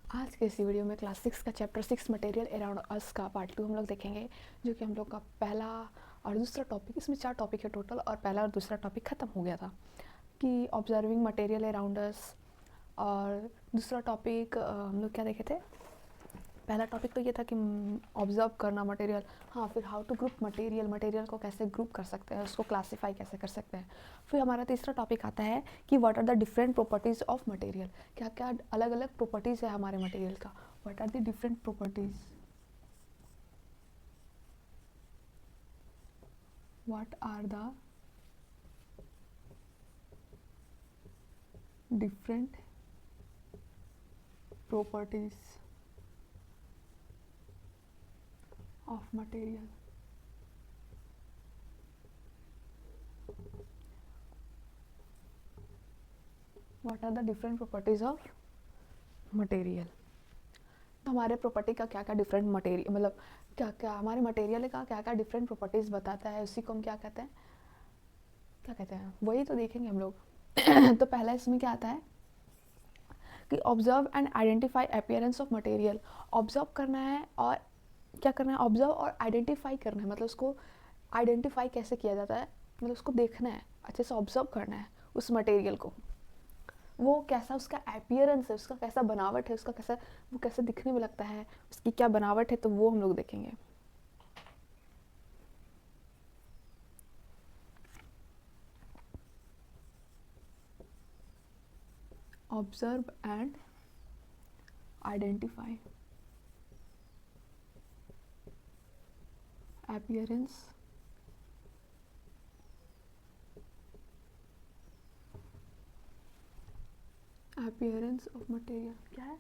आज के इसी वीडियो में क्लास 6 का चैप्टर 6 मटेरियल अराउंड अस का पार्ट 2 हम लोग देखेंगे, जो कि हम लोग का पहला और दूसरा टॉपिक, इसमें 4 टॉपिक है टोटल, और पहला और दूसरा टॉपिक ख़त्म हो गया था कि ऑब्जर्विंग मटेरियल अराउंड अस। और दूसरा टॉपिक हम लोग क्या देखे थे? पहला टॉपिक तो ये था कि ऑब्जर्व करना मटेरियल, हाँ, फिर how to group material, material को कैसे ग्रुप कर सकते हैं, उसको क्लासीफाई कैसे कर सकते हैं। फिर हमारा तीसरा टॉपिक आता है कि what are the different properties of material, क्या क्या अलग अलग प्रॉपर्टीज़ है हमारे मटेरियल का, what are the different properties, what are the different properties of material. What are the different properties of material. तो हमारे प्रॉपर्टी का क्या क्या डिफरेंट मटेरियल, मतलब क्या क्या हमारे मटेरियल का क्या क्या डिफरेंट प्रॉपर्टीज़ बताता है, उसी को हम क्या कहते हैं, वही तो देखेंगे हम लोग। तो पहला इसमें क्या आता है कि observe and identify appearance of material. Observe करना है और क्या करना है, ऑब्जर्व और आइडेंटिफाई करना है, मतलब उसको आइडेंटिफाई कैसे किया जाता है, मतलब उसको देखना है, अच्छे से ऑब्जर्व करना है उस मटेरियल को, वो कैसा उसका अपीयरेंस है, उसका कैसा बनावट है, उसका कैसा, वो कैसे दिखने में लगता है, उसकी क्या बनावट है, तो वो हम लोग देखेंगे। Observe and identify appearance of material क्या है?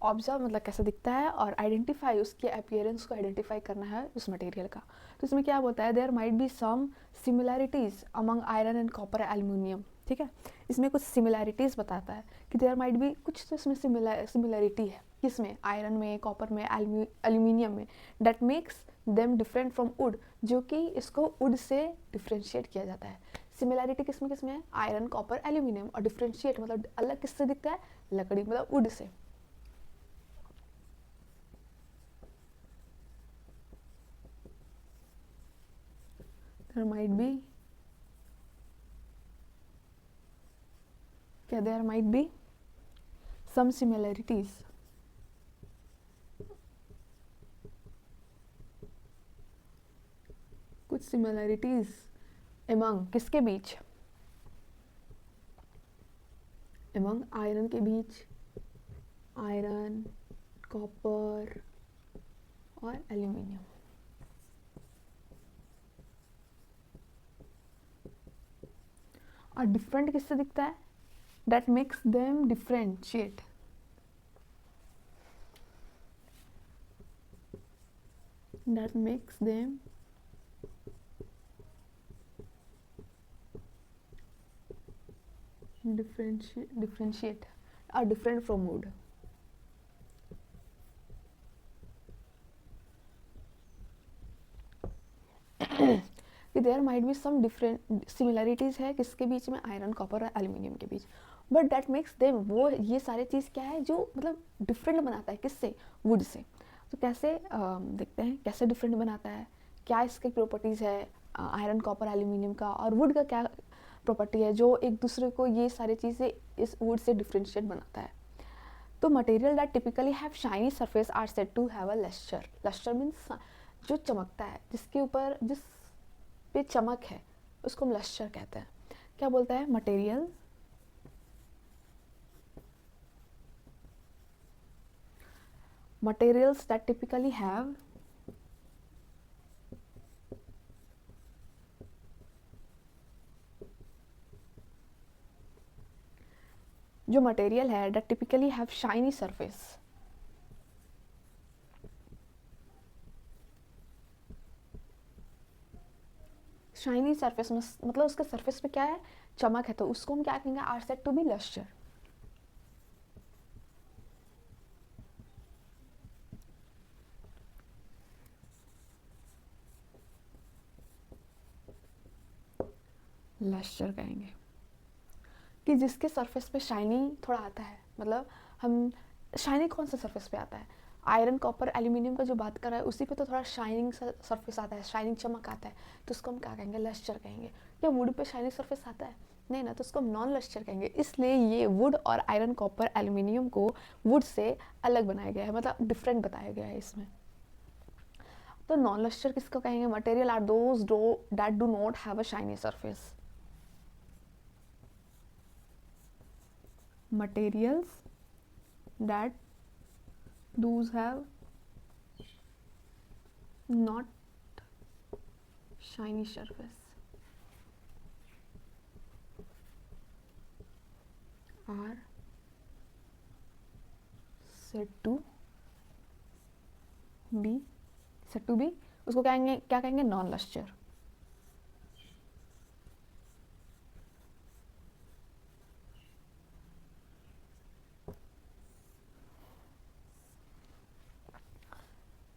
ऑब्जर्व मतलब कैसे दिखता है, और आइडेंटिफाई उसके अपीयरेंस को आइडेंटिफाई करना है उस मटेरियल का। तो इसमें क्या बोलता है, there might be some similarities among iron and copper aluminium. ठीक है, इसमें कुछ सिमिलैरिटीज़ बताता है कि देयर माइट बी, कुछ तो इसमें सिमिलैरिटी है, किसमें, आयरन में, कॉपर में, एल्यूमिनियम में, that makes them different from wood, जो कि इसको वुड से डिफ्रेंशिएट किया जाता है। सिमिलैरिटी किसमें किसमें है, आयरन, कॉपर, एल्यूमिनियम, और डिफ्रेंशिएट मतलब अलग किससे दिखता है, लकड़ी मतलब would say. there might be there might be some similarities कुछ similarities among किसके बीच, among आयरन के बीच, आयरन, कॉपर और एल्यूमिनियम। और डिफरेंट किससे दिखता है, that makes them differentiate, that makes them differentiate are different from wood। कि there might be some different similarities है किसके बीच में, आयरन, कॉपर और एल्यूमिनियम के बीच, बट दैट मेक्स देम, वो ये सारे चीज़ क्या है जो मतलब डिफरेंट बनाता है किससे, वुड से। तो कैसे देखते हैं कैसे डिफरेंट बनाता है, क्या इसके प्रॉपर्टीज़ है आयरन, कॉपर, एल्यूमिनियम का, और वुड का क्या प्रॉपर्टी है जो एक दूसरे को ये सारी चीज़ें इस वुड से डिफ्रेंशिएट बनाता है। तो material that typically have shiny surface are said to have a lustre. Lustre means जो चमकता है, जिसके ऊपर जिस पे चमक है, उसको हम लस्टर कहते हैं। क्या बोलता है, material materials that typically have जो मटेरियल है that typically have shiny surface, shiny surface मतलब उसके सरफेस पे क्या है, चमक है, तो उसको हम क्या कहेंगे, are said to be lustre. Lustre कहेंगे। कि जिसके सरफेस पे शाइनिंग थोड़ा आता है, मतलब हम शाइनिंग कौन सा सरफेस पे आता है, आयरन कॉपर एल्यूमिनियम का जो बात कर रहा है उसी पे तो थोड़ा शाइनिंग सरफेस आता है, शाइनिंग चमक आता है, तो उसको हम क्या कहेंगे, लस्टर कहेंगे। क्या वुड पे शाइनिंग सरफेस आता है? नहीं ना, तो उसको हम नॉन लस्टर कहेंगे। इसलिए ये वुड और आयरन कॉपर एल्यूमिनियम को वुड से अलग बनाया गया है, मतलब डिफरेंट बताया गया है इसमें। तो नॉन लस्टर किसको कहेंगे? Material are those that do not have a shiny surface. materials that those have not shiny surface are said to be उसको क्या कहेंगे, नॉन लस्टर।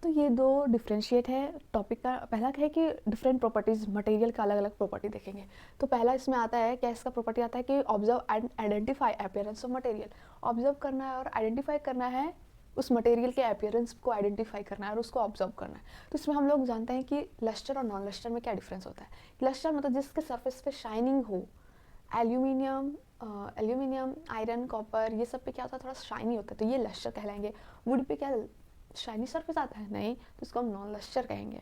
तो ये दो डिफ्रेंशिएट है टॉपिक का। पहला है कि डिफरेंट प्रॉपर्टीज़, मटेरियल का अलग अलग प्रॉपर्टी देखेंगे। तो पहला इसमें आता है, क्या इसका प्रॉपर्टी आता है कि observe and identify appearance of material. Observe करना है और आइडेंटिफाई करना है, उस मटेरियल के अपीयरेंस को आइडेंटिफाई करना है और उसको ऑब्जर्व करना है। तो इसमें हम लोग जानते हैं कि लस्टर और नॉन लस्टर में क्या डिफरेंस होता है। लस्टर मतलब जिसके सरफेस पे शाइनिंग हो, एल्यूमिनियम आयरन कॉपर ये सब पे क्या होता है, थोड़ा शाइनी होता है, तो ये लस्टर कहलाएंगे। वुड पे क्या शाइनी सरफेस आता है? नहीं, तो इसको हम नॉन लस्टर कहेंगे।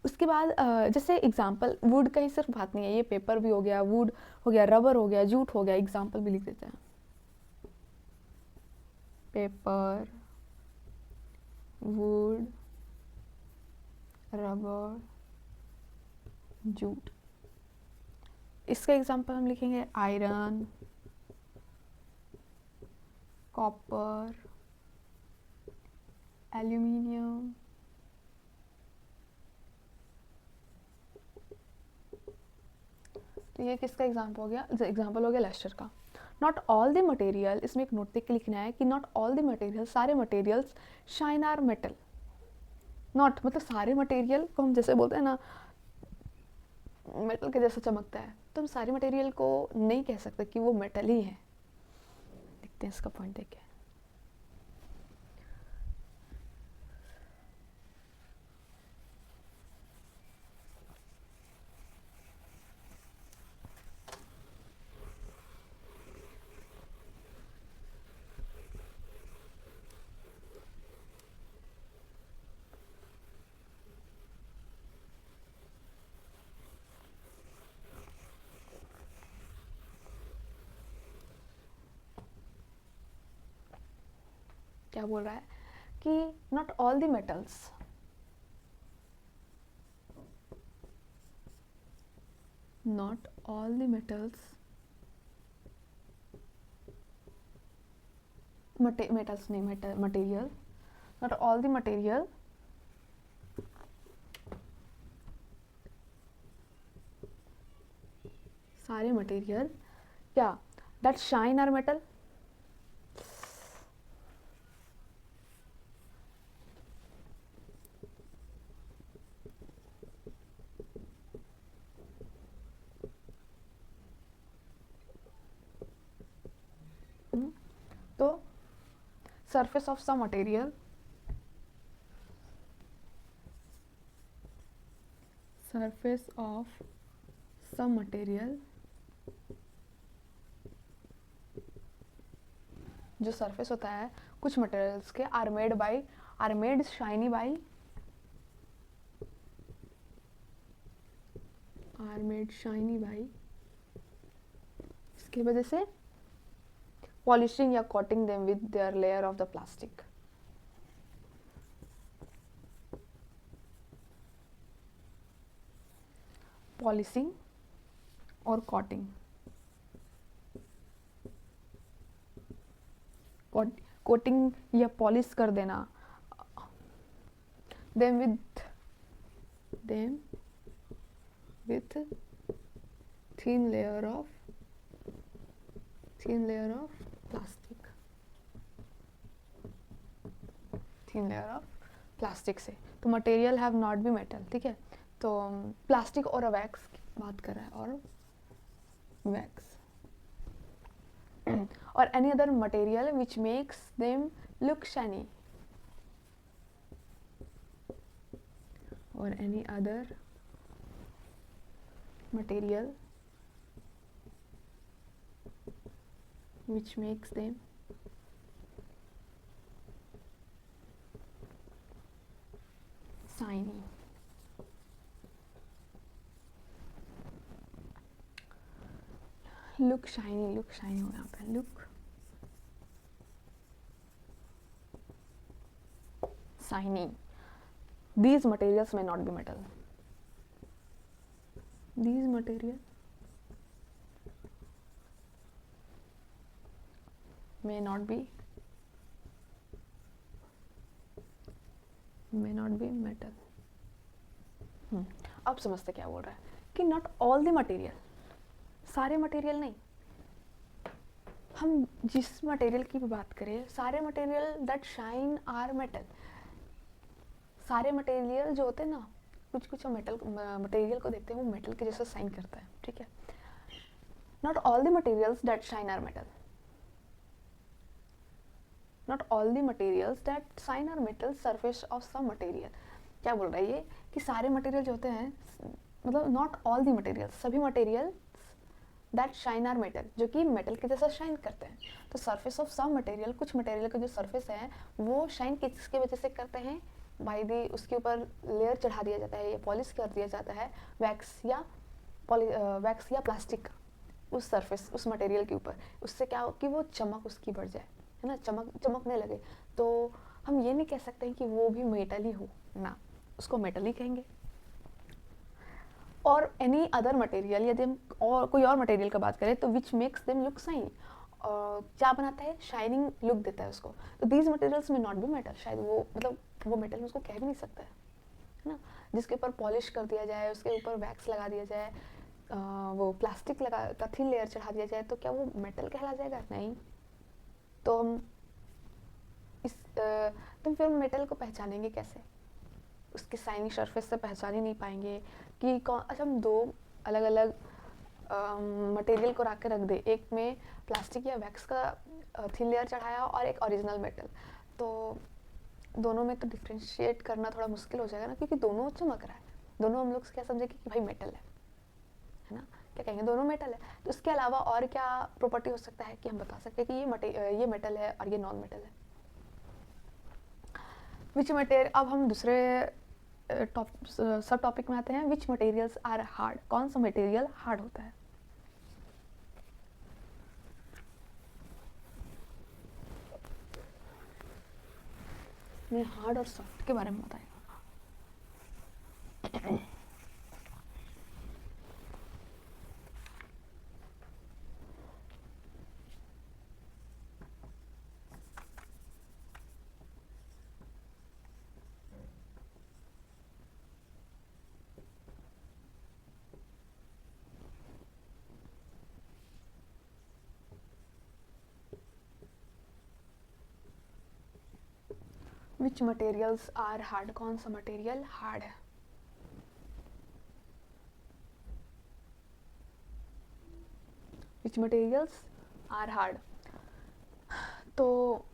उसके बाद जैसे एग्जांपल, वुड का ही सिर्फ बात नहीं है, ये पेपर भी हो गया, वुड हो गया, रबर हो गया, जूट हो गया। एग्जांपल भी लिख देते हैं, पेपर, वुड, रबर, जूट। इसका एग्जांपल हम लिखेंगे आयरन, कॉपर, एल्यूमिनियम, तो ये किसका एग्जांपल हो गया? एग्जांपल हो गया लस्टर का। नॉट ऑल द मटेरियल, इसमें एक नोट देख के लिखना है कि नॉट ऑल द मटेरियल, सारे materials shine are metal. Not मतलब सारे मटेरियल को हम जैसे बोलते हैं ना मेटल के जैसा चमकता है, तो हम सारे मटेरियल को नहीं कह सकते कि वो मेटल ही है। देखते हैं इसका पॉइंट देखें। क्या बोल रहा है कि not all the metals, not all the metals, metals नहीं, material, not all the material सारे मटेरियल क्या दैट शाइन आर मेटल। तो surface of some material, surface of some material, जो सरफेस होता है कुछ मटेरियल्स के, आर मेड शाइनी बाई, इसकी वजह से पॉलिशिंग या coating them with their layer of the plastic. Polishing और कोटिंग, कोटिंग या पॉलिश कर देना, them with thin layer of plastic, thin layer of plastic से। तो material have not be metal, ठीक है। तो प्लास्टिक और वैक्स की बात कर रहा है, और wax. Or any other material which makes them look shiny. Or any other material which makes them shiny. Look shiny हो यहाँ पे. Look shiny. These materials may not be metal. These materials may not be metal. अब समझते क्या बोल रहा है कि नॉट ऑल द मटेरियल, सारे मटेरियल नहीं. हम जिस मटेरियल की भी बात करें, सारे material that shine are metal. सारे मटेरियल जो होते हैं ना, कुछ कुछ मेटल मटेरियल को देखते हैं वो मेटल के जैसा शाइन करता है, ठीक है. Not all the materials that shine are metal. Not all the materials that shine are metal surface of some material. क्या बोल रहा है ये कि सारे मटेरियल जो होते हैं, मतलब नॉट ऑल द मटेरियल, सभी material that shine are metal, जो कि मेटल के जैसा शाइन करते हैं. तो सरफेस ऑफ सम मटेरियल, कुछ मटेरियल का जो सरफेस है वो शाइन किसके वजह से करते हैं, बाय दी उसके ऊपर लेयर चढ़ा दिया जाता है या पॉलिश कर दिया जाता है वैक्स या प्लास्टिक का उस सरफेस, उस मटेरियल के ऊपर. उससे क्या हो कि वो चमक उसकी बढ़ जाए, है ना, चमकने लगे. तो हम ये नहीं कह सकते हैं कि वो भी मेटल ही हो ना, उसको मेटल ही कहेंगे. और एनी अदर मटेरियल, यदि हम और कोई और मटेरियल का बात करें तो which makes them look shine, क्या बनाता है, शाइनिंग लुक देता है उसको. तो दीज मटेरियल्स में नॉट बी मेटल, शायद वो मतलब वो मेटल में उसको कह भी नहीं सकता है ना. जिसके ऊपर पॉलिश कर दिया जाए, उसके ऊपर वैक्स लगा दिया जाए, वो प्लास्टिक लगा का थिन लेयर चढ़ा दिया जाए, तो क्या वो मेटल कहला जाएगा? नहीं. तो हम तो फिर मेटल को पहचानेंगे कैसे? उसके शाइनी सरफेस से पहचान ही नहीं पाएंगे कि कौन. अच्छा, हम दो अलग अलग मटेरियल को रख दे, एक में प्लास्टिक या वैक्स का थिन लेयर चढ़ाया और एक ओरिजिनल मेटल, तो दोनों में तो डिफ्रेंशिएट करना थोड़ा मुश्किल हो जाएगा ना, क्योंकि दोनों चमक रहा है. दोनों हम लोग क्या समझेंगे कि भाई मेटल है ना, क्या कहेंगे, दोनों मेटल है. तो इसके अलावा और क्या प्रॉपर्टी हो सकता है कि हम बता सकते हैं कि ये मेटल है और ये नॉन मेटल है. विच मटेरियल, अब हम दूसरे सब टॉपिक में आते हैं. विच मटेरियल्स आर हार्ड, कौन सा मटेरियल हार्ड होता है? मैं हार्ड और सॉफ्ट के बारे में बताएगा. विच मटेरियल्स आर हार्ड, कौन सा मटेरियल हार्ड है? विच मटेरियल्स आर हार्ड, तो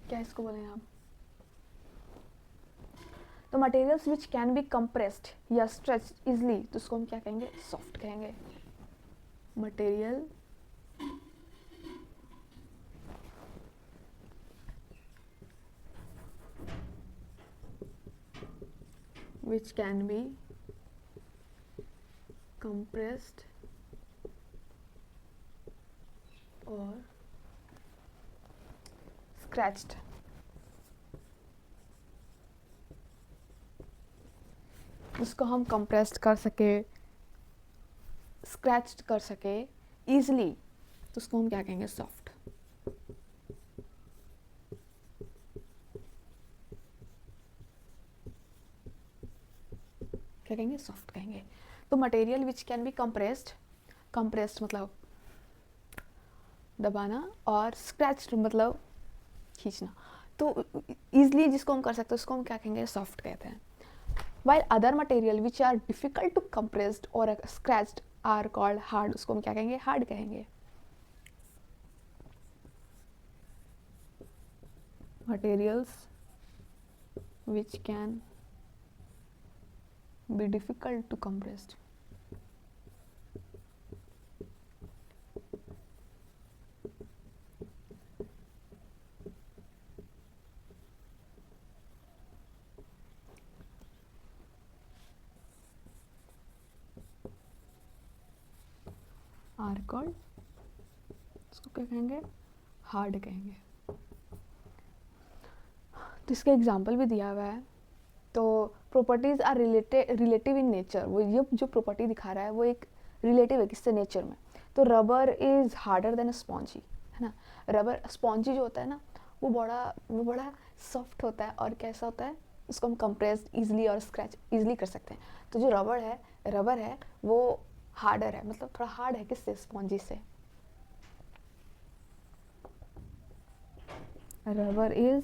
क्या इसको बोलेंगे आप? तो materials which can be compressed या स्ट्रेच्ड इजली, तो उसको हम क्या कहेंगे? सॉफ्ट कहेंगे. Material which can be compressed or scratched. उसको हम कंप्रेस्ड कर सके, स्क्रैच्ड कर सके ईजिली, तो उसको हम क्या कहेंगे? सॉफ्ट. क्या कहेंगे? सॉफ्ट कहेंगे. तो material which can be compressed, compressed मतलब दबाना, और स्क्रैच्ड मतलब खींचना. तो ईजिली जिसको हम कर सकते हैं उसको हम क्या कहेंगे? सॉफ्ट कहते हैं. While other material which are difficult to compressed or scratched are called hard, उसको हम क्या कहेंगे, हार्ड कहेंगे. Materials which can be difficult to compressed. Are called, इसको क्या कहेंगे, हार्ड कहेंगे. तो इसका एग्जाम्पल भी दिया हुआ है. तो properties are relative in nature. वो ये जो प्रॉपर्टी दिखा रहा है वो एक रिलेटिव है, किससे, नेचर में. तो rubber is harder than spongy, है ना. रबर, स्पॉन्जी जो होता है ना, वो बड़ा सॉफ्ट होता है और कैसा होता है, उसको हम कंप्रेस इजीली और स्क्रैच इजीली कर सकते हैं. तो जो रबर है वो हार्डर है, मतलब थोड़ा हार्ड है, किससे, स्पॉन्जी से. Rubber is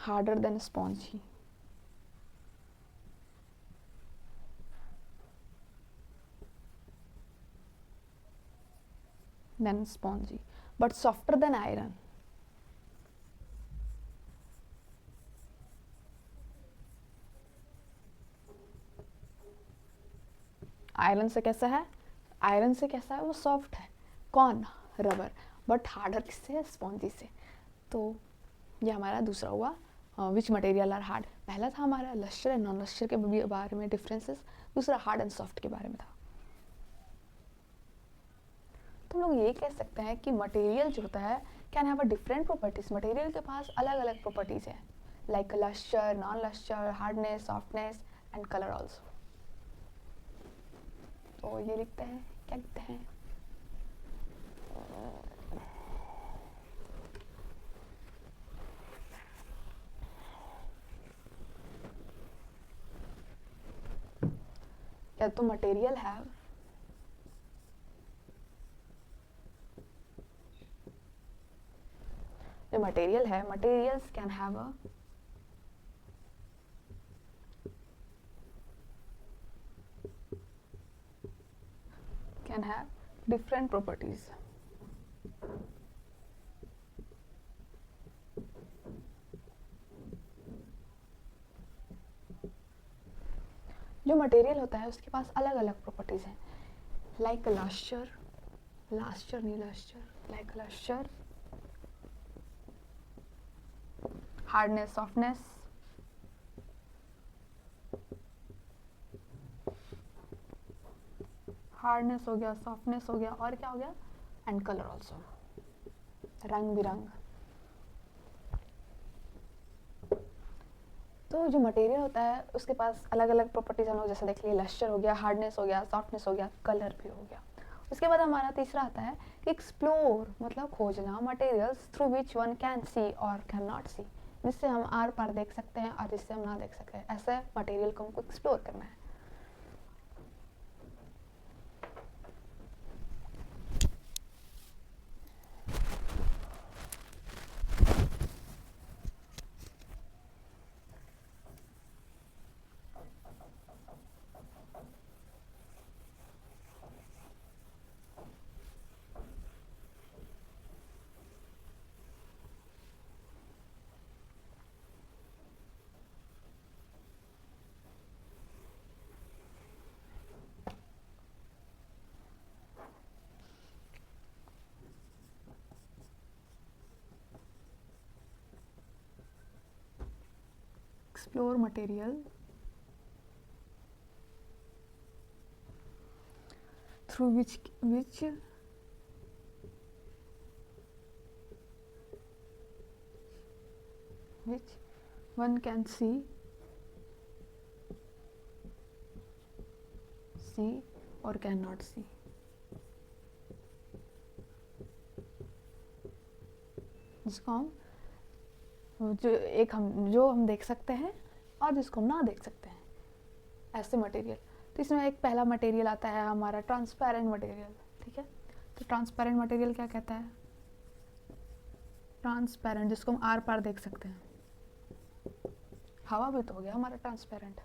harder than spongy. Than spongy, but softer than iron. Iron से कैसा है, आयरन से कैसा है, वो सॉफ्ट है. कौन, रबर. बट हार्डर किससे है, स्पॉन्जी से. तो ये हमारा दूसरा हुआ विच मटेरियल आर हार्ड. पहला था हमारा लस्टर एंड नॉन लस्टर के बारे में डिफरेंसेस. दूसरा हार्ड एंड सॉफ्ट के बारे में था. तो हम लोग ये कह सकते हैं कि मटेरियल जो होता है can have a different properties. Material के पास अलग अलग प्रॉपर्टीज हैं, like lustre, non lustre, hardness, softness and colour also. तो ये लिखते हैं, क्या लिखते हैं, या तो मटेरियल हैव जो मटेरियल है, materials can have a can have different properties. जो मटेरियल होता है उसके पास अलग अलग प्रॉपर्टीज हैं, like lustre, like lustre, hardness, softness, hardness हो गया, सॉफ्टनेस हो गया, और क्या हो गया, एंड कलर ऑल्सो, रंग बिरंग. तो जो मटेरियल होता है उसके पास अलग अलग प्रॉपर्टीज हम लोग जैसे देख लिए, लस्टर हो गया, हार्डनेस हो गया, सॉफ्टनेस हो गया, कलर भी हो गया. उसके बाद हमारा तीसरा आता है कि एक्सप्लोर, मतलब खोजना, materials through which one can see और कैन नॉट सी, जिससे हम आर पार देख सकते हैं और जिससे हम ना देख सकते हैं. ऐसे मटेरियल को हमको एक्सप्लोर करना है. Explore material through which one can see or cannot see. जिसको हम जो हम देख सकते हैं और जिसको हम ना देख सकते हैं, ऐसे मटेरियल. तो इसमें एक पहला मटेरियल आता है हमारा ट्रांसपेरेंट मटेरियल. ठीक है, तो ट्रांसपेरेंट मटेरियल क्या कहता है, ट्रांसपेरेंट, जिसको हम आर पार देख सकते हैं. हवा भी तो हो गया हमारा ट्रांसपेरेंट.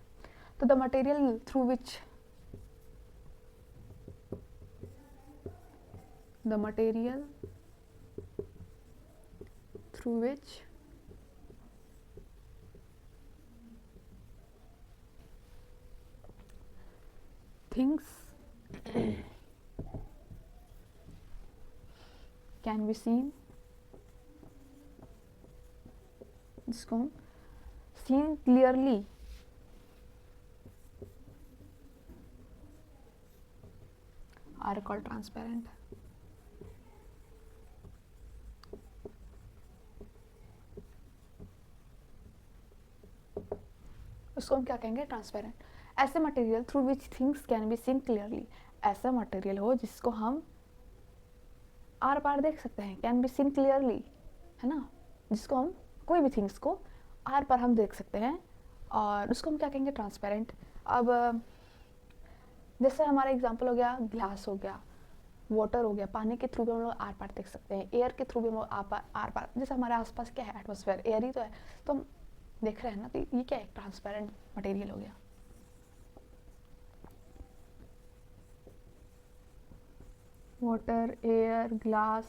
तो the material through which the material through which things can be seen, जिसको हम seen clearly, are called transparent. उसको हम क्या कहेंगे? ट्रांसपेरेंट. ऐसे material through which things can be seen clearly, ऐसा मटेरियल हो जिसको हम आर पार देख सकते हैं. कैन बी सीन क्लियरली, है ना, जिसको हम कोई भी थिंग्स को आर पार हम देख सकते हैं, और उसको हम क्या कहेंगे? ट्रांसपेरेंट. अब जैसे हमारा एग्जांपल हो गया ग्लास हो गया, वाटर हो गया, पानी के थ्रू भी हम लोग आर पार देख सकते हैं, एयर के थ्रू भी हम लोग आर पार, जैसे हमारे आसपास क्या है? एटमॉस्फेयर, एयर ही तो है, तो हम देख रहे हैं ना, तो ये क्या है? ट्रांसपेरेंट मटेरियल हो गया. वाटर, एयर, ग्लास,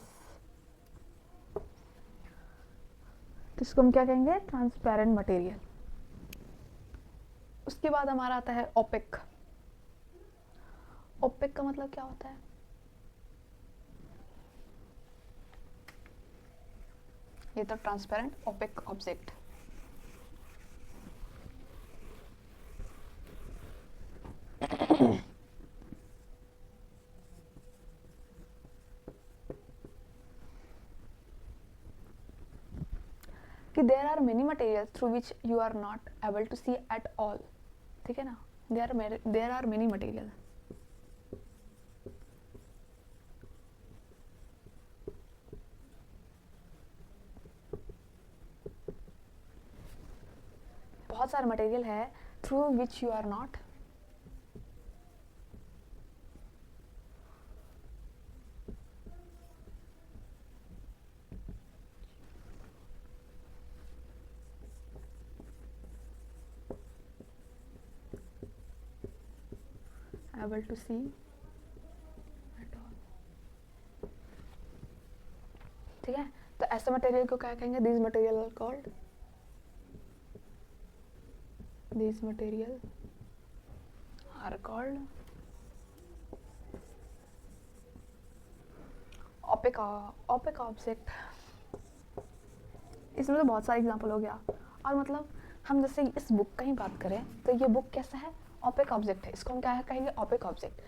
तो इसको हम क्या कहेंगे? Transparent material. उसके बाद हमारा आता है ओपेक. ओपेक का मतलब क्या होता है? ये तो ट्रांसपेरेंट ओपेक ऑब्जेक्ट. कि there are many materials through which you are not able to see at all. ठीक है ना, देयर आर मेनी मटेरियल. बहुत सारे मटेरियल है through which you are not able to see at all. ठीक है, तो ऐसे मटेरियल को क्या कहेंगे? these material are called opaque object. इसमें तो बहुत सारे एग्जांपल हो गया. और मतलब हम जैसे इस बुक का ही बात करें तो ये बुक कैसा है? ओपेक ऑब्जेक्ट है. इसको हम क्या कहेंगे? Opaque object.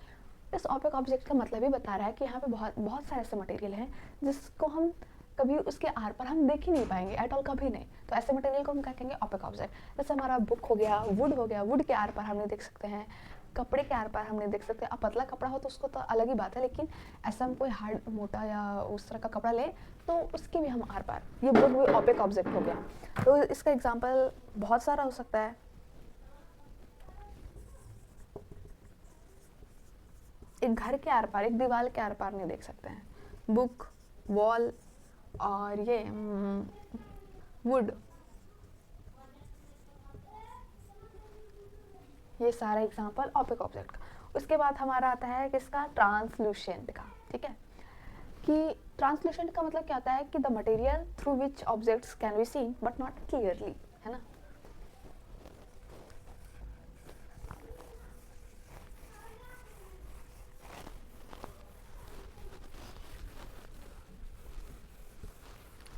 इस ओपेक ऑब्जेक्ट का मतलब ही बता रहा है कि यहाँ पे बहुत सारे ऐसे मटेरियल हैं जिसको हम कभी उसके आर पर हम देख ही नहीं पाएंगे एट ऑल, कभी नहीं. तो ऐसे मटेरियल को हम क्या कहेंगे? Opaque object. जैसे हमारा बुक हो गया, वुड हो गया, वुड के आर पर हम नहीं देख सकते हैं, कपड़े के आर पार हम नहीं देख सकते. अब पतला कपड़ा हो तो उसको तो अलग ही बात है, लेकिन ऐसा हम कोई हार्ड मोटा या उस तरह का कपड़ा ले तो उसके भी हम आर पार, ये बुक भी ओपेक ऑब्जेक्ट हो गया. तो इसका एग्जांपल बहुत सारा हो सकता है. एक घर के आर पार, एक दीवार के आर पार नहीं देख सकते हैं. बुक, वॉल और ये वुड, ये सारा एग्जांपल ओपेक ऑब्जेक्ट का. उसके बाद हमारा आता है किसका? ट्रांसलूसेंट का. ठीक है, कि ट्रांसलूसेंट का मतलब क्या होता है? कि the material through which objects can be seen but not clearly, है ना.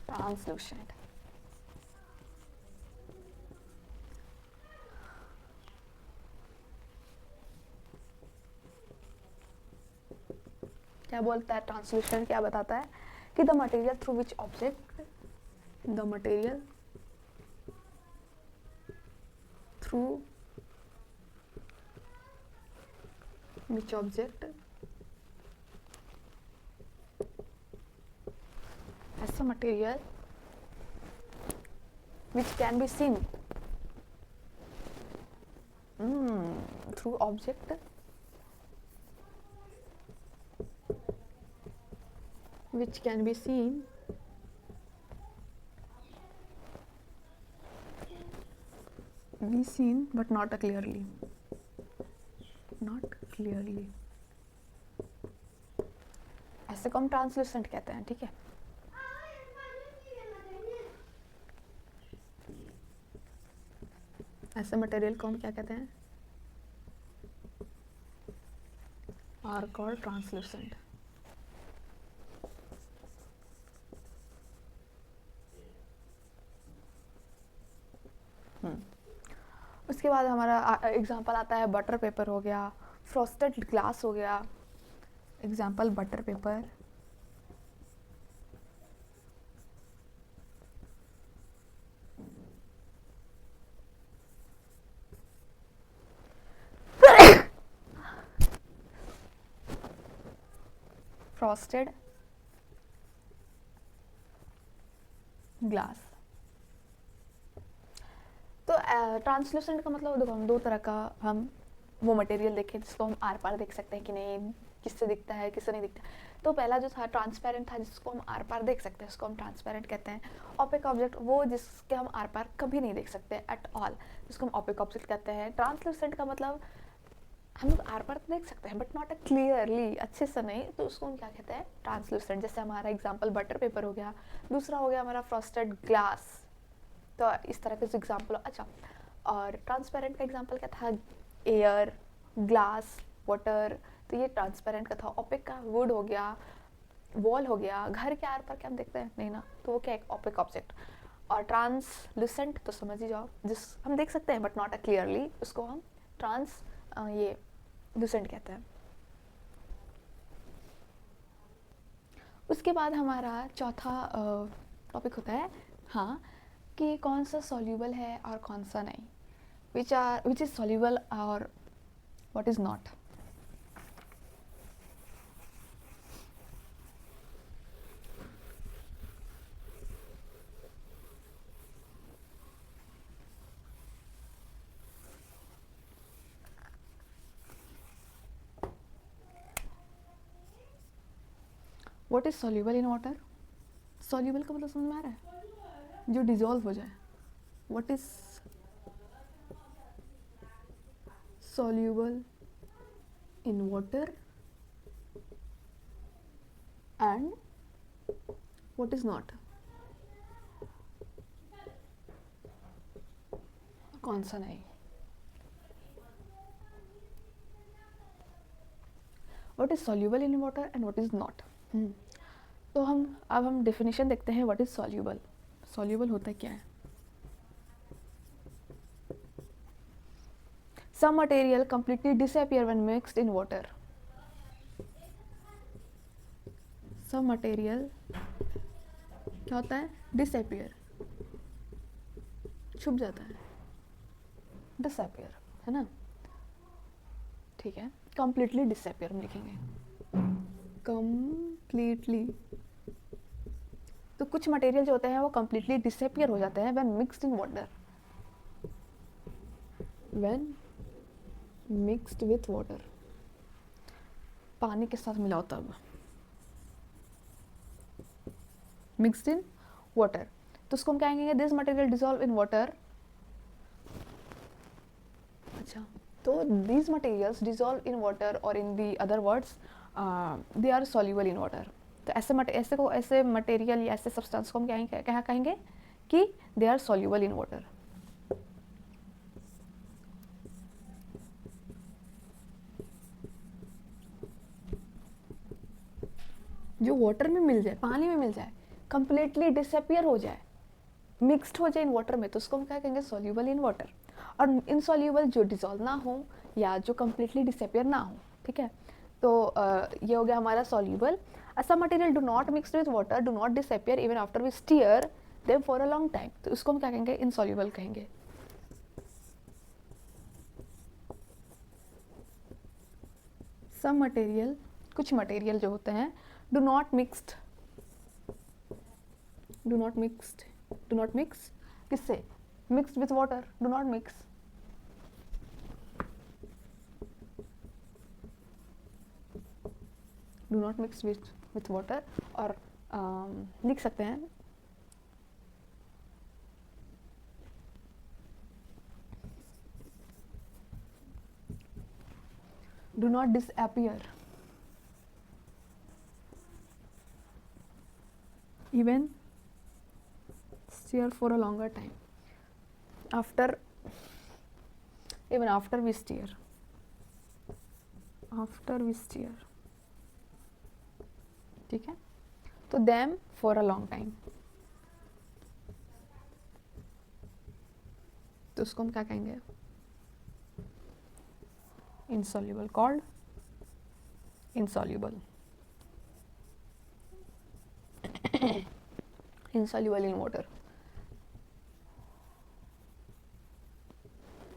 ट्रांसलूसेंट. क्या बोलता है ट्रांसलूसेंट? क्या बताता है? कि the material through which object, the material through which object, ऐसा material which can be seen through object which can be seen but not clearly. ऐसे को हम ट्रांसलूसेंट कहते हैं, ठीक है। ऐसे मटेरियल को हम क्या कहते हैं, आर कॉल्ड ट्रांसलूसेंट। उसके बाद हमारा एग्जांपल आता है बटर पेपर हो गया, फ्रॉस्टेड ग्लास हो गया। Example butter paper, frosted glass. तो ट्रांसलूसेंट का मतलब देखो, हम दो तरह का हम वो मटेरियल देखें जिसको हम आर पार देख सकते हैं कि नहीं, किससे दिखता है किससे नहीं दिखता। तो पहला जो था ट्रांसपेरेंट था, जिसको हम आर पार देख सकते हैं, उसको हम ट्रांसपेरेंट कहते हैं। ओपेक ऑब्जेक्ट वो जिसके हम आर पार कभी नहीं देख सकते एट ऑल, जिसको हम ओपेक ऑब्जेक्ट कहते हैं। ट्रांसलूसेंट का मतलब हम लोग आर पार देख सकते हैं बट नॉट अ क्लियरली, अच्छे से नहीं, तो उसको हम क्या कहते हैं, ट्रांसलूसेंट। जैसे हमारा एग्जाम्पल बटर पेपर हो गया, दूसरा हो गया हमारा फ्रॉस्टेड ग्लास। तो इस तरह के एग्जाम्पल। अच्छा, और ट्रांसपेरेंट का एग्जाम्पल क्या था, एयर, ग्लास, वाटर। तो ये ट्रांसपेरेंट का था। ओपेक का वुड हो गया, वॉल हो गया, घर के आर पार क्या हम देखते हैं नहीं ना, तो वो क्या एक ओपेक ऑब्जेक्ट। और ट्रांसलूसेंट तो समझ ही जाओ, जिस हम देख सकते हैं बट नॉट अ क्लियरली, उसको हम ट्रांस ये लूसेंट कहते हैं। उसके बाद हमारा चौथा टॉपिक होता है, हाँ, कि कौन सा सॉल्यूबल है और कौन सा नहीं, विच इज़ सॉल्यूबल और what is not. What is soluble in water, soluble का मतलब समझ में आ रहा है, जो डिजॉल्व हो जाए। What is soluble in water and what is not, कौन सा नहीं। what is soluble in water and what is not। तो अब हम डेफिनेशन देखते हैं what is soluble। soluble होता क्या है। some material completely disappear when mixed in water। some material क्या होता है, disappear, छुप जाता है, disappear, है ना, ठीक है। completely disappear हम लिखेंगे, completely। तो कुछ मटेरियल जो होते हैं वो completely disappear हो जाते हैं when mixed in water, when mixed with water, पानी के साथ मिलाओ तब, mixed in water। तो उसको हम कहेंगे this material dissolve in water. अच्छा, तो these materials dissolve in water or in the other words they are soluble in water। तो ऐसे मटेरियल या ऐसे सब्सटेंस को हम क्या कहेंगे कि they are soluble in water। जो वाटर में मिल जाए, पानी में मिल जाए, कंप्लीटली डिसअपियर हो जाए, मिक्स्ड हो जाए इन वाटर में, तो उसको हम क्या कहेंगे, सॉल्यूबल इन वाटर। और इनसॉल्यूबल जो डिसॉल्व ना हो या जो कंप्लीटली डिसअपियर ना हो, ठीक है। तो ये हो गया हमारा soluble. Some material do not mixed with water do not disappear even after we stir them for a long time, तो उसको हम क्या कहेंगे, इनसॉल्यूबल कहेंगे। सम मटेरियल, कुछ मटेरियल जो होते हैं, डू नॉट मिक्स किससे, mixed with water, do not mix, with water. और लिख सकते हैं do not disappear, even steer for a longer time after even after we steer ठीक है. तो them for a long time, तो उसको हम क्या कहेंगे? insoluble, called insoluble. insoluble in water.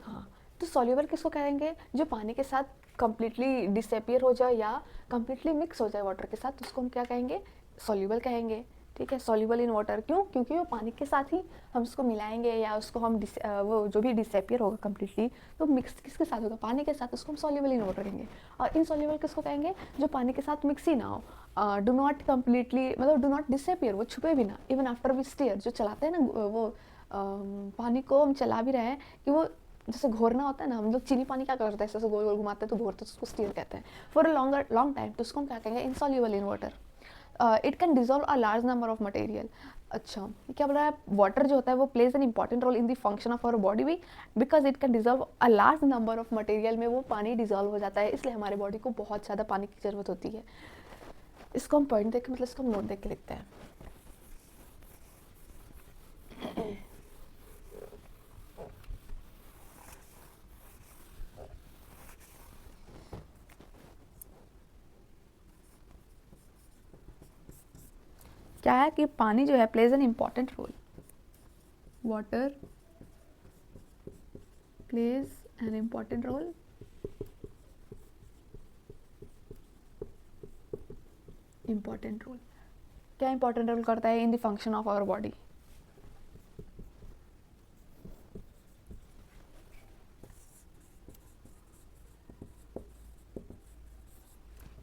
हाँ, तो soluble किसको कहेंगे? जो पानी के साथ completely disappear हो जाए या completely mix हो जाए वाटर के साथ, तो उसको हम क्या कहेंगे? soluble कहेंगे. ठीक है, soluble in water. क्यों? क्योंकि वो पानी के साथ ही हम उसको मिलाएंगे या उसको हम वो जो भी डिसअपियर होगा कम्प्लीटली, तो मिक्स किसके साथ होगा? पानी के साथ. उसको हम soluble in water कहेंगे. और इनसॉल्युबल किसको कहेंगे? जो पानी के साथ मिक्स ही ना हो, डू नॉट कम्प्लीटली, मतलब डू नॉट डिसअपियर, वो छुपे भी ना. इवन आफ्टर वी स्टीयर, जो चलाते हैं ना वो पानी को हम चला भी रहे हैं कि वो जैसे घोरना होता है ना, हम लोग चीनी पानी क्या करते हैं, ऐसे गोल गोल घुमाते हैं तो घोरते हैं, तो उसको स्टीयर कहते हैं. फॉर अ लॉन्ग टाइम, तो उसको हम क्या कहेंगे? Insoluble in water. It can dissolve a large number of material. अच्छा, क्या बोल रहा है? वाटर जो होता है वो plays an important role in the function of our body भी, because it can dissolve a large number of material. में वो पानी डिजोल्व हो जाता है, इसलिए हमारे बॉडी को बहुत ज़्यादा पानी की ज़रूरत होती है. इसको हम पॉइंट देख के, मतलब इसको हम नोट देख के लिखते हैं. क्या है कि पानी जो है plays an important role. Water plays an important role क्या इंपॉर्टेंट रोल करता है? In the function of our body.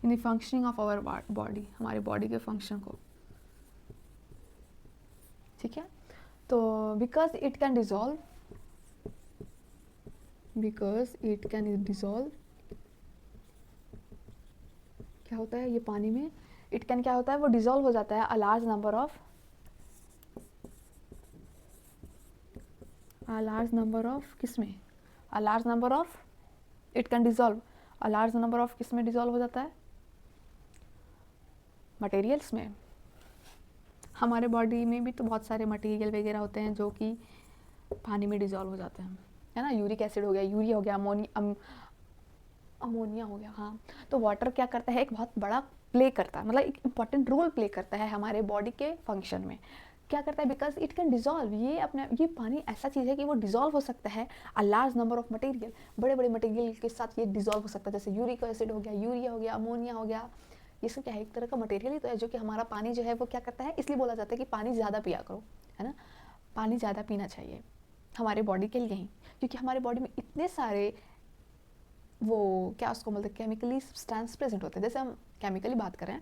In the functioning of our body, हमारे बॉडी के फंक्शन को. ठीक है, तो बिकॉज इट कैन डिजोल्व, क्या होता है ये पानी में? इट कैन क्या होता है? वो डिजोल्व हो जाता है अ लार्ज नंबर ऑफ किसमें? अ large number of, it can dissolve a large number of किसमें डिजोल्व हो जाता है? मटेरियल्स में. हमारे बॉडी में भी तो बहुत सारे मटेरियल वगैरह होते हैं जो कि पानी में डिजोल्व हो जाते हैं, है ना. यूरिक एसिड हो गया, यूरिया हो गया, अमोनिया हो गया. हाँ, तो वाटर क्या करता है? एक बहुत बड़ा प्ले करता है, मतलब एक इम्पॉर्टेंट रोल प्ले करता है हमारे बॉडी के फंक्शन में. क्या करता है? बिकॉज इट कैन डिजोल्व, ये पानी ऐसा चीज़ है कि वो डिजोल्व हो सकता है अ लार्ज नंबर ऑफ मटेरियल. बड़े बड़े मटेरियल के साथ ये डिजोल्व हो सकता है, जैसे यूरिक एसिड हो गया, यूरिया हो गया, अमोनिया हो गया. ये सब क्या है? एक तरह का मटेरियल ही तो है जो कि हमारा पानी जो है वो क्या करता है. इसलिए बोला जाता है कि पानी ज़्यादा पिया करो, है ना. पानी ज़्यादा पीना चाहिए हमारे बॉडी के लिए ही, क्योंकि हमारे बॉडी में इतने सारे वो क्या उसको बोलते हैं, केमिकली सब्सटेंस प्रेजेंट होते हैं. जैसे हम केमिकली बात करें,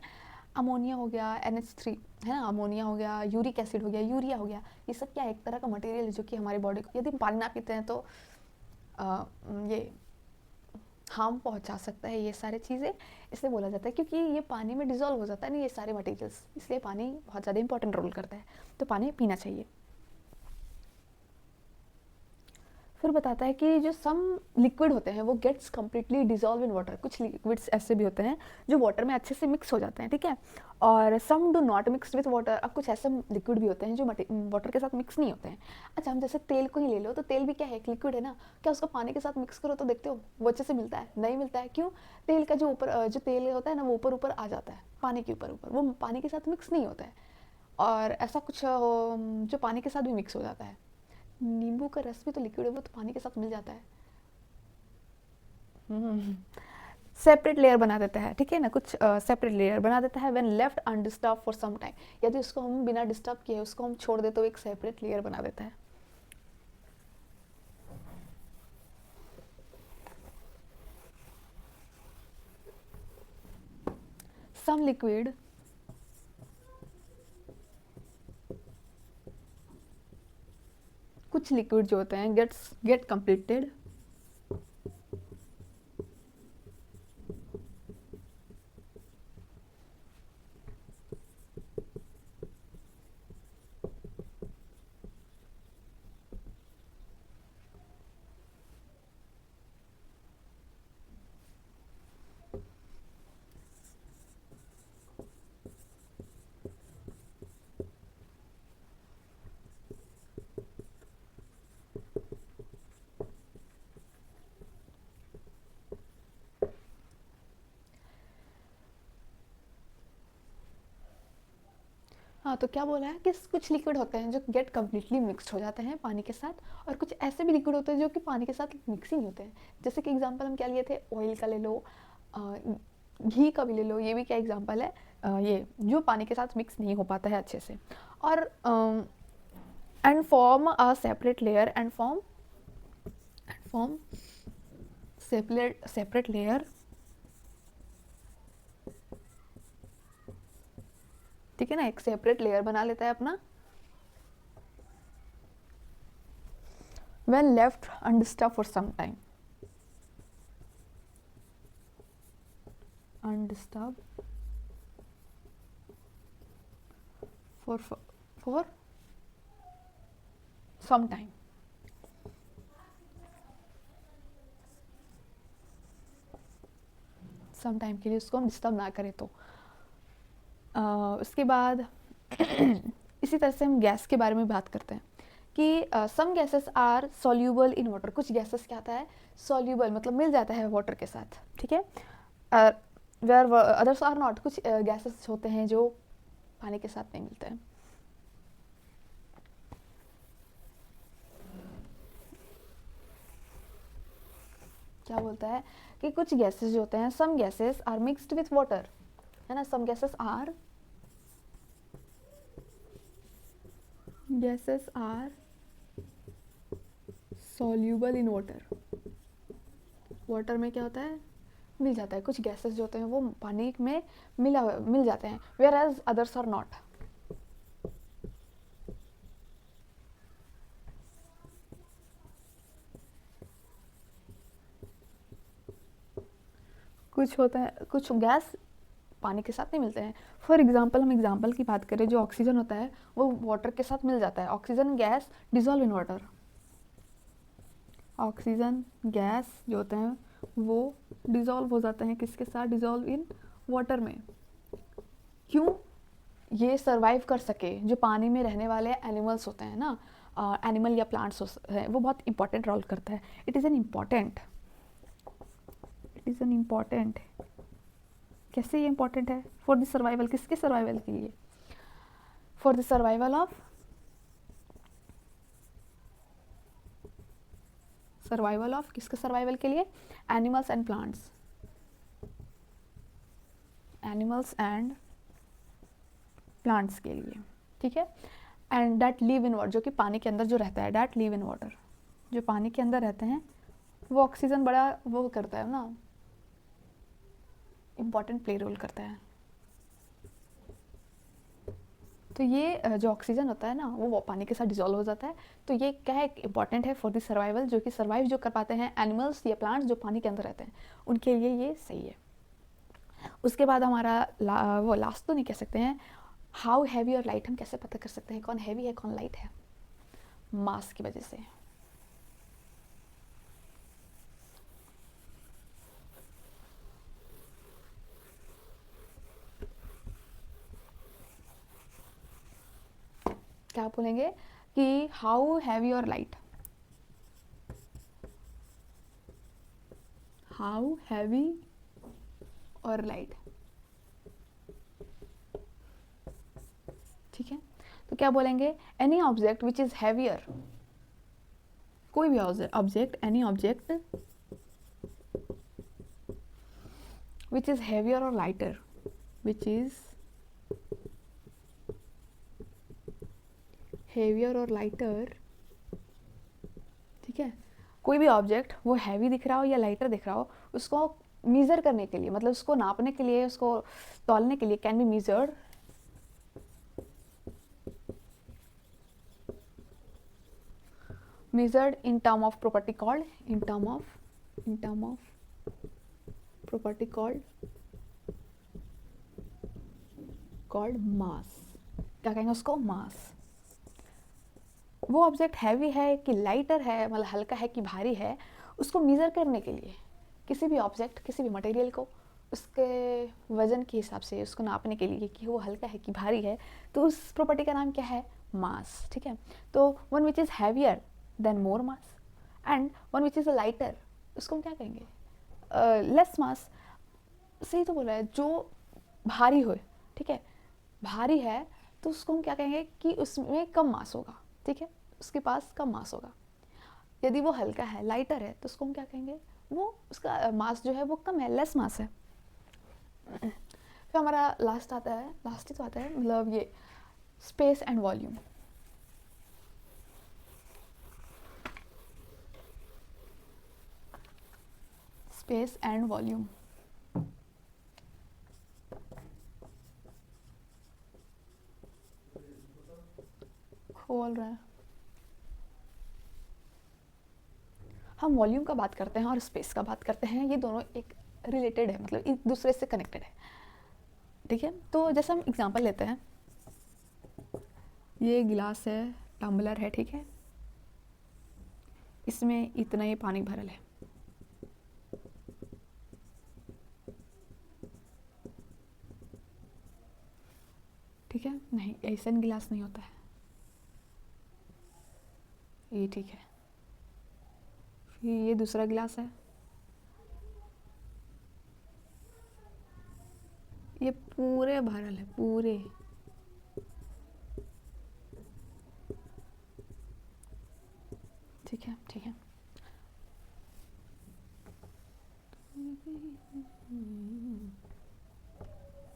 अमोनिया हो गया, NH3, है ना, अमोनिया हो गया, यूरिक एसिड हो गया, यूरिया हो गया. ये सब क्या है? एक तरह का मटेरियल है जो कि हमारे बॉडी को, यदि हम पानी ना पीते हैं तो ये हार्म पहुंचा सकता है, ये सारी चीज़ें. इसलिए बोला जाता है क्योंकि ये पानी में डिजोल्व हो जाता है ना ये सारे मटेरियल्स, इसलिए पानी बहुत ज़्यादा इंपॉर्टेंट रोल करता है. तो पानी पीना चाहिए. फिर बताता है कि जो सम लिक्विड होते हैं वो gets completely dissolve in water. कुछ लिक्विड्स ऐसे भी होते हैं जो वाटर में अच्छे से मिक्स हो जाते हैं, ठीक है. और some do not mix with water. अब कुछ ऐसे लिक्विड भी होते हैं जो वाटर के साथ मिक्स नहीं होते हैं. अच्छा, हम जैसे तेल को ही ले लो, तो तेल भी क्या है? एक लिक्विड है ना. क्या उसको पानी के साथ मिक्स करो तो देखते हो वो अच्छे से मिलता है? नहीं मिलता है. क्यों? तेल का जो ऊपर जो तेल होता है ना वो ऊपर ऊपर आ जाता है पानी के ऊपर ऊपर, वो पानी के साथ मिक्स नहीं होता है. और ऐसा कुछ जो पानी के साथ भी मिक्स हो जाता है. नींबू का रस भी तो लिक्विड है, वो तो पानी के साथ मिल जाता है. सेपरेट लेयर बना देता है, ठीक है ना. कुछ सेपरेट लेयर बना देता है when left undisturbed for some time. यदि उसको हम बिना डिस्टर्ब किए उसको हम छोड़ दे तो एक सेपरेट लेयर बना देता है. सम लिक्विड कुछ लिक्विड जो होते हैं गेट कंप्लीटेड हाँ, तो क्या बोला है कि कुछ लिक्विड होते हैं जो गेट कम्प्लीटली मिक्सड हो जाते हैं पानी के साथ, और कुछ ऐसे भी लिक्विड होते हैं जो कि पानी के साथ मिक्स ही नहीं होते हैं। जैसे कि एग्जांपल हम क्या लिए थे, ऑयल का ले लो, घी का भी ले लो, ये भी क्या एग्जांपल है, ये जो पानी के साथ मिक्स नहीं हो पाता है अच्छे से, और and form a separate layer, and form separate layer, ठीक है ना, एक सेपरेट लेयर बना लेता है अपना, when left undisturbed for some time, undisturbed for some time. Some time के लिए उसको हम डिस्टर्ब ना करें तो। उसके बाद इसी तरह से हम गैस के बारे में बात करते हैं कि some gases are soluble in water. कुछ गैसेस क्या आता है, सॉल्यूबल मतलब मिल जाता है वाटर के साथ, ठीक है, वेयर अदर्स आर नॉट। कुछ गैसेस होते हैं जो पानी के साथ नहीं मिलते हैं। क्या बोलता है कि कुछ गैसेस जो होते हैं, some gases are mixed with water, है ना, some gases are soluble in water. Water में क्या होता है, मिल जाता है। कुछ गैसेस जो होते हैं वो पानी में मिल जाते हैं, whereas others are not. कुछ होता है, कुछ गैस पानी के साथ नहीं मिलते हैं। फॉर एग्जाम्पल, हम एग्जाम्पल की बात करें, जो ऑक्सीजन होता है वो वाटर के साथ मिल जाता है। Oxygen gas dissolve in water. Oxygen gas जो होते हैं वो डिजॉल्व हो जाते हैं, किसके साथ, डिजॉल्व इन वाटर में। क्यों, ये सर्वाइव कर सके, जो पानी में रहने वाले एनिमल्स होते हैं ना, एनिमल या प्लांट्स हैं, वो बहुत इंपॉर्टेंट रोल करता है। इट इज़ एन इम्पॉर्टेंट कैसे ये इंपॉर्टेंट है, फॉर द सर्वाइवल, किसके सर्वाइवल के लिए, फॉर द सर्वाइवल ऑफ किसके सर्वाइवल के लिए, animals and plants, animals and plants के लिए, ठीक है। And that live in water, जो कि पानी के अंदर जो रहता है, दैट लिव इन वाटर, जो पानी के अंदर रहते हैं, वो ऑक्सीजन बड़ा वो करता है ना, इम्पॉर्टेंट प्ले रोल करता है। तो ये जो ऑक्सीजन होता है ना, वो पानी के साथ डिजॉल्व हो जाता है। तो ये क्या है, इंपॉर्टेंट है फॉर द सर्वाइवल, जो कि सर्वाइव जो कर पाते हैं एनिमल्स या प्लांट्स जो पानी के अंदर रहते हैं, उनके लिए ये सही है। उसके बाद हमारा वो लास्ट तो नहीं कह सकते हैं, हाउ हैवी और लाइट। हम कैसे पता कर सकते हैं कौन हैवी है कौन लाइट है, मास की वजह से। क्या बोलेंगे कि हाउ हैवी और लाइट, हाउ हैवी और लाइट, ठीक है। तो क्या बोलेंगे, any object which is heavier, कोई भी object, any object which is heavier और lighter, which is heavier or lighter, ठीक है। कोई भी ऑब्जेक्ट वो हैवी दिख रहा हो या लाइटर दिख रहा हो, उसको मीज़र करने के लिए, मतलब उसको नापने के लिए, उसको तौलने के लिए, can be measured in term of property called, in term of property called mass। क्या कहेंगे उसको, मास। वो ऑब्जेक्ट हैवी है कि लाइटर है, मतलब हल्का है कि भारी है, उसको मीज़र करने के लिए, किसी भी ऑब्जेक्ट, किसी भी मटेरियल को उसके वजन के हिसाब से उसको नापने के लिए कि वो हल्का है कि भारी है, तो उस प्रॉपर्टी का नाम क्या है, मास, ठीक है। तो one which is heavier than more mass, and one which is a lighter, उसको हम क्या कहेंगे, लेस मास। सही तो बोला है, जो भारी हो, ठीक है, भारी है तो उसको हम क्या कहेंगे कि उसमें कम मास होगा, ठीक है, उसके पास कम मास होगा। यदि वो हल्का है, लाइटर है, तो उसको हम क्या कहेंगे, वो उसका मास जो है वो कम है, लेस मास है। फिर हमारा लास्ट आता है, लास्ट ही तो आता है, मतलब ये space and volume. Space and volume, खोल रहे हैं। हम वॉल्यूम का बात करते हैं और स्पेस का बात करते हैं, ये दोनों एक रिलेटेड है, मतलब एक दूसरे से कनेक्टेड है, ठीक है। तो जैसे हम एग्जांपल लेते हैं, ये गिलास है, टम्बलर है, ठीक है, इसमें इतना ही पानी भरल है, ठीक है। नहीं, ऐसा गिलास नहीं होता है, ये ठीक है। फिर ये दूसरा गिलास है, ये पूरे भरल है, पूरे, ठीक है, ठीक है।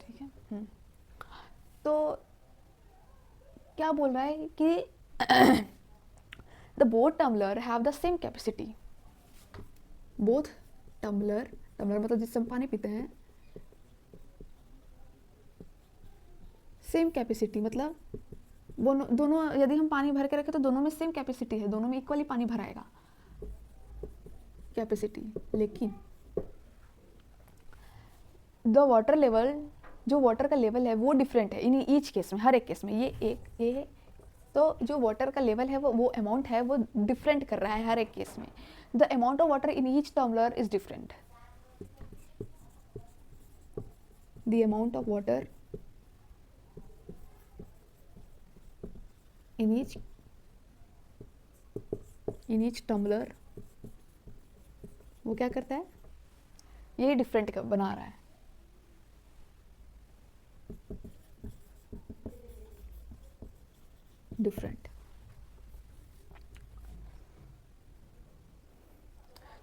ठीक है। तो क्या बोल रहा है कि the both tumbler have the same capacity. Both tumbler, tumbler मतलब जिससे हम पानी पीते हैं, सेम कैपेसिटी मतलब दोनों यदि हम पानी भर के रखें तो दोनों में सेम कैपेसिटी है, दोनों में इक्वली पानी भराएगा कैपेसिटी। लेकिन द वाटर लेवल, जो वाटर का लेवल है वो डिफरेंट है इन ईच केस में, हर एक केस में। ये तो जो वाटर का लेवल है वो अमाउंट है वो डिफरेंट कर रहा है हर एक केस में। The amount of water in each tumbler is different. The amount of water in each tumbler वो क्या करता है, ये डिफरेंट बना रहा है। डिफरेंट।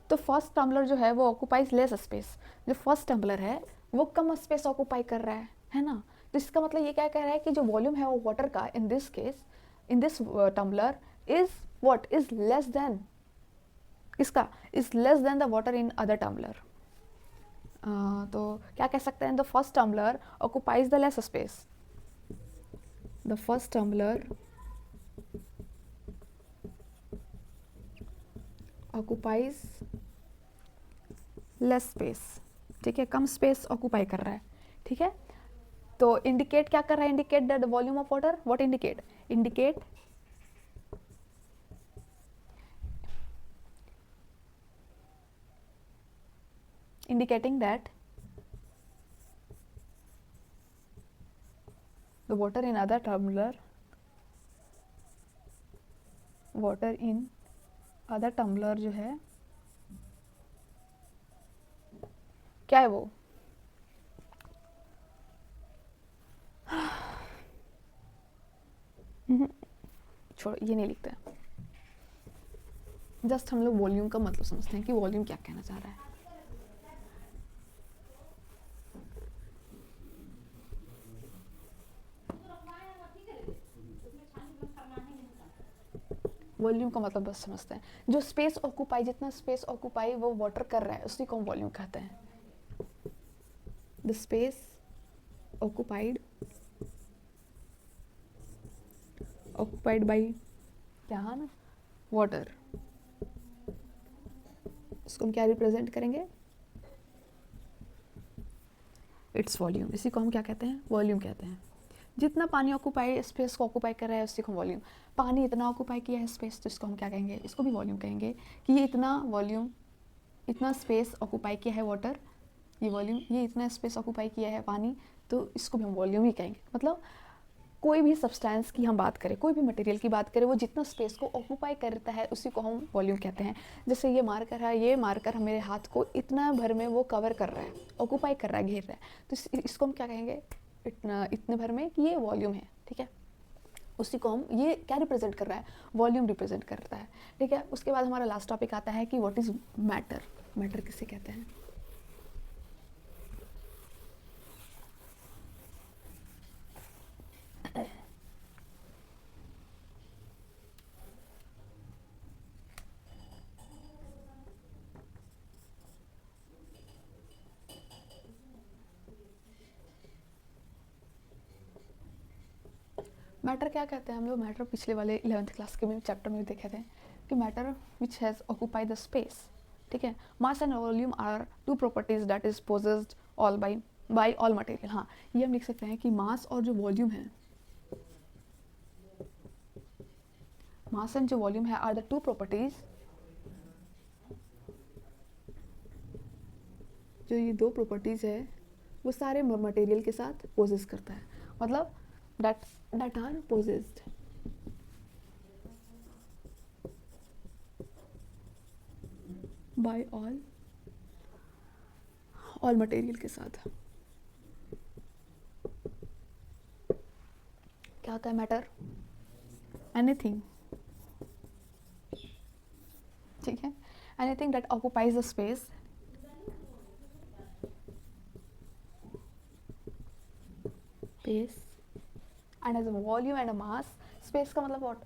तो फर्स्ट टम्बलर जो है वो ऑक्यूपाइज लेस स्पेस, जो फर्स्ट टम्बलर है वो कम स्पेस ऑक्यूपाई कर रहा है ना। तो इसका मतलब ये क्या कह रहा है कि जो वॉल्यूम है वो वाटर का in this case, in this tumbler is what, is less than, इसका is less than the water in other tumbler. तो क्या कह सकते हैं, the first tumbler occupies the less space, the first tumbler occupies less space, ठीक है, कम space occupy कर रहा है, ठीक है। तो इंडिकेट क्या कर रहा है, indicate the volume of water, what indicate, indicating that the water in other tumbler, water in other tumbler जो है क्या है वो, छोड़ो ये नहीं लिखते हैं, जस्ट हम लोग वॉल्यूम का मतलब समझते हैं कि वॉल्यूम क्या कहना चाह रहा है। वॉल्यूम का मतलब बस समझते हैं, जो स्पेस ऑक्यूपाई, जितना स्पेस ऑक्यूपाई वो वाटर कर रहा है उसी को हम वॉल्यूम कहते हैं। The space occupied, occupied by क्या ना, वाटर, इसको हम क्या रिप्रेजेंट करेंगे, इट्स वॉल्यूम। इसी को हम क्या कहते हैं, वॉल्यूम कहते हैं। जितना पानी ऑक्यूपाई, स्पेस को ऑक्यूपाई कर रहा है उसी को वॉल्यूम। पानी इतना ऑक्यूपाई किया है स्पेस, तो इसको हम क्या कहेंगे, इसको भी वॉल्यूम कहेंगे कि ये इतना वॉल्यूम, इतना स्पेस ऑक्यूपाई किया है वाटर, ये वॉल्यूम, ये इतना स्पेस ऑक्यूपाई किया है पानी, तो इसको भी हम वॉल्यूम ही कहेंगे। मतलब कोई भी सब्सटेंस की हम बात करें, कोई भी मटेरियल की बात करें, वो जितना स्पेस को ऑक्यूपाई करता है उसी को हम वॉल्यूम कहते हैं। जैसे ये मार्कर है, ये मार्कर मेरे हाथ को इतना भर में वो कवर कर रहा है, ऑक्यूपाई कर रहा है, घेर रहा है, तो इसको हम क्या कहेंगे, इतना, इतने भर में कि ये वॉल्यूम है, ठीक है, उसी को हम, ये क्या रिप्रेजेंट कर रहा है, वॉल्यूम रिप्रेजेंट करता है, ठीक है। उसके बाद हमारा लास्ट टॉपिक आता है कि व्हाट इज मैटर, मैटर किसे कहते हैं। मैटर क्या कहते हैं हम लोग, मैटर पिछले वाले 11th क्लास के में चैप्टर में देखे थे कि matter which has occupy the space, ठीक है। Mass and volume are two properties that is possessed all by all material. हाँ, ये हम लिख सकते हैं कि मास और जो वॉल्यूम है, मास एंड जो वॉल्यूम है आर द टू प्रॉपर्टीज, जो ये दो प्रॉपर्टीज है वो सारे मटेरियल के साथ पोजेस करता है, मतलब that are possessed by all material के साथ। क्या होता है मैटर, एनीथिंग, ठीक है, anything that occupies the space and has a volume and a mass. Space का मतलब व्हाट,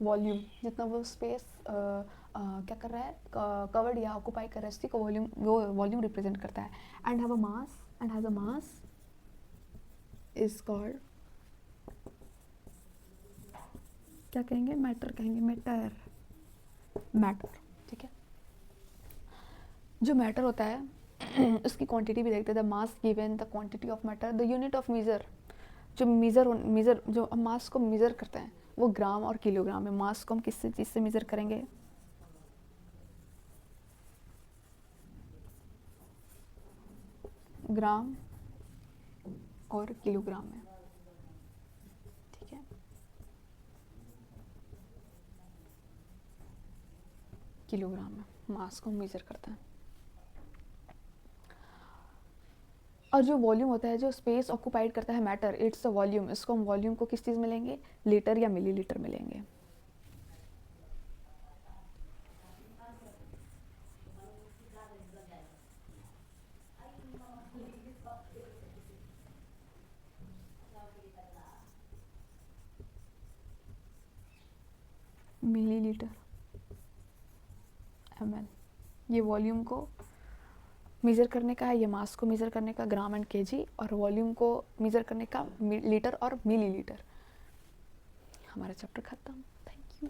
वॉल्यूम, जितना वो स्पेस क्या कर रहा है, कवर्ड या ऑक्यूपाई कर रहा है, उसी को वॉल्यूम, वो वॉल्यूम रिप्रेजेंट करता है। And have a mass is called, क्या कहेंगे, मैटर कहेंगे, मैटर, ठीक है। जो मैटर होता है उसकी क्वांटिटी भी देखते हैं, the mass given the quantity of matter, the unit of measure, जो मेजर जो मास को मेजर करते हैं वो ग्राम और किलोग्राम में। मास को हम किस चीज़ से मेजर करेंगे, ग्राम और किलोग्राम में, ठीक है, किलोग्राम में मास को मेजर करते हैं। और जो वॉल्यूम होता है, जो स्पेस ऑक्यूपाइड करता है मैटर, इट्स अ वॉल्यूम, इसको हम वॉल्यूम को किस चीज़ में लेंगे, लीटर या मिलीलीटर में लेंगे। मिलीलीटर, ml, ये वॉल्यूम को मेज़र करने का है, ये मास को मेज़र करने का ग्राम एंड केजी, और वॉल्यूम को मेज़र करने का लीटर और मिलीलीटर। हमारा चैप्टर खत्म। Thank you.